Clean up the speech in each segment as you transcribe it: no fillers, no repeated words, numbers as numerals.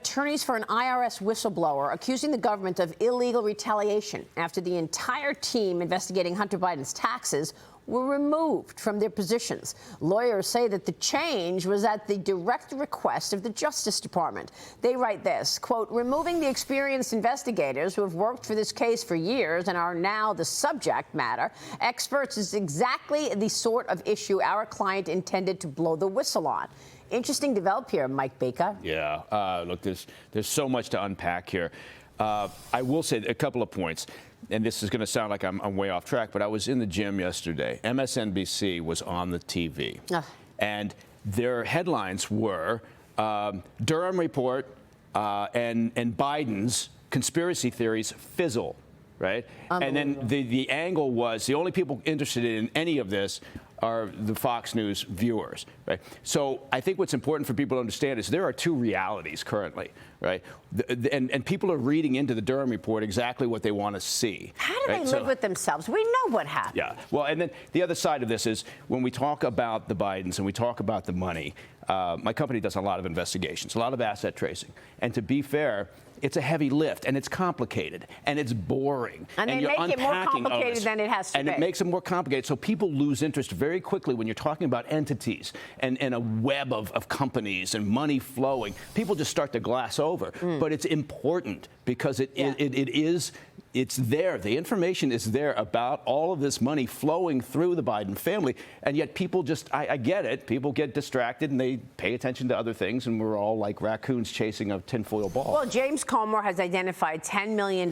attorneys for an IRS whistleblower accusing the government of illegal retaliation after the entire team investigating Hunter Biden's taxes were removed from their positions. Lawyers say that the change was at the direct request of the Justice Department. They write this, quote, removing the experienced investigators who have worked for this case for years and are now the subject matter experts is exactly the sort of issue our client intended to blow the whistle on. Interesting develop here, Mike Baker. Yeah, look, there's so much to unpack here. I will say a couple of points, and this is going to sound like I'm way off track, but I was in the gym yesterday. MSNBC was on the TV, and their headlines were Durham report and Biden's conspiracy theories fizzle, right? And then the angle was the only people interested in any of this are the Fox News viewers, right? So I think what's important for people to understand is there are two realities currently, right? And people are reading into the Durham report exactly what they want to see. How do they live with themselves? We know what happened. Yeah, well, and then the other side of this is when we talk about the Bidens and we talk about the money, my company does a lot of investigations, a lot of asset tracing. And to be fair, it's a heavy lift, and it's complicated, and it's boring. And they make it more complicated than it has to be. And it makes it more complicated. So people lose interest very quickly when you're talking about entities and a web of companies and money flowing. People just start to glass over. But it's important because it's there. The information is there about all of this money flowing through the Biden family. And yet people just, I get it, people get distracted and they pay attention to other things, and we're all like raccoons chasing a tinfoil ball. Well, James Comer has identified $10 million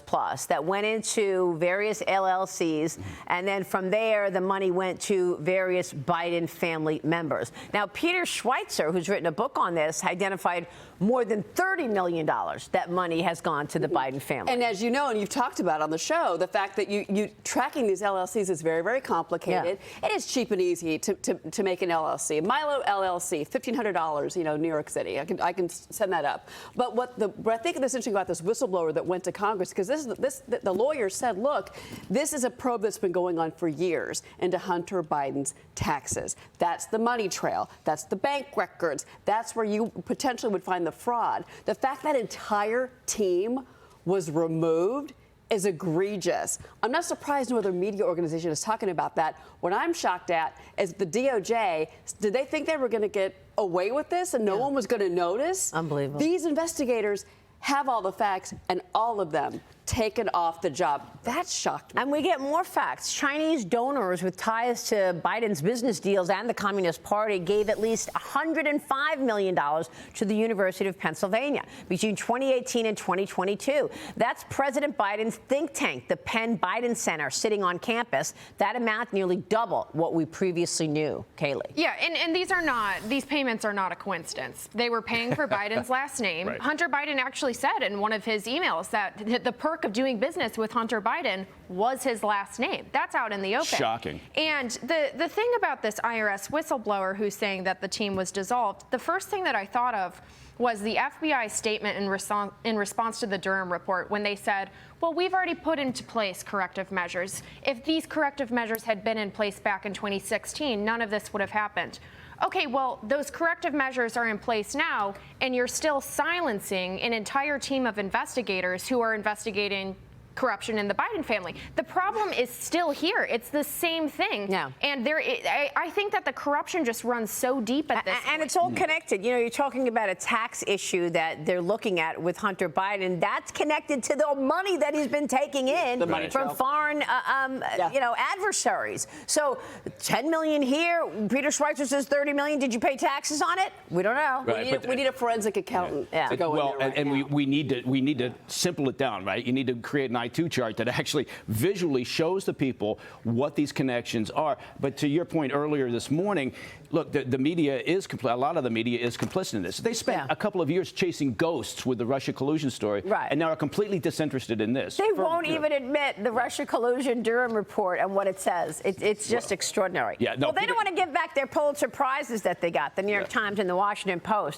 plus that went into various LLCs, and then from there, the money went to various Biden family members. Now, Peter Schweitzer, who's written a book on this, identified more than $30 million that money has gone to the Biden family. And as you know, and you've talked about on the show, the fact that you tracking these LLCs is very, very complicated. Yeah. It is cheap and easy to make an LLC. Milo LLC, $1,500, New York City. I can send that up. But what I think that's interesting about this whistleblower that went to Congress, because the lawyer said, look, this is a probe that's been going on for years into Hunter Biden's taxes. That's the money trail. That's the bank records. That's where you potentially would find the fraud. The fact that entire team was removed is egregious. I'm not surprised no other media organization is talking about that. What I'm shocked at is the DOJ, did they think they were going to get away with this and no one was going to notice? Unbelievable. These investigators have all the facts, and all of them taken off the job. That's shocking. And we get more facts. Chinese donors with ties to Biden's business deals and the Communist Party gave at least $105 million to the University of Pennsylvania between 2018 and 2022. That's President Biden's think tank, the Penn Biden Center, sitting on campus. That amount nearly double what we previously knew. Kaylee. Yeah, and these payments are not a coincidence. They were paying for Biden's last name. Right. Hunter Biden actually said in one of his emails that the perk of doing business with Hunter Biden was his last name. That's out in the open. Shocking. And the thing about this IRS whistleblower who's saying that the team was dissolved, the first thing that I thought of was the FBI statement in response to the Durham report when they said, well, we've already put into place corrective measures. If these corrective measures had been in place back in 2016, none of this would have happened. Okay, well, those corrective measures are in place now, and you're still silencing an entire team of investigators who are investigating corruption in the Biden family. The problem is still here. It's the same thing. Yeah. And I think that the corruption just runs so deep at this point. And it's all connected. You're talking about a tax issue that they're looking at with Hunter Biden. That's connected to the money that he's been taking in from foreign, adversaries. So $10 million here. Peter Schweitzer says $30 million. Did you pay taxes on it? We don't know. Right, we need a forensic accountant to go in there right now. we need to simple it down, right? You need to create an I-2 chart that actually visually shows the people what these connections are. But to your point earlier this morning, look, the media is a lot of the media is complicit in this. They spent a couple of years chasing ghosts with the Russia collusion story, and now are completely disinterested in this. They won't even admit the Russia collusion Durham report and what it says. It's just extraordinary. Yeah, no, well, they don't want to give back their Pulitzer Prizes that they got, the New York Times and the Washington Post.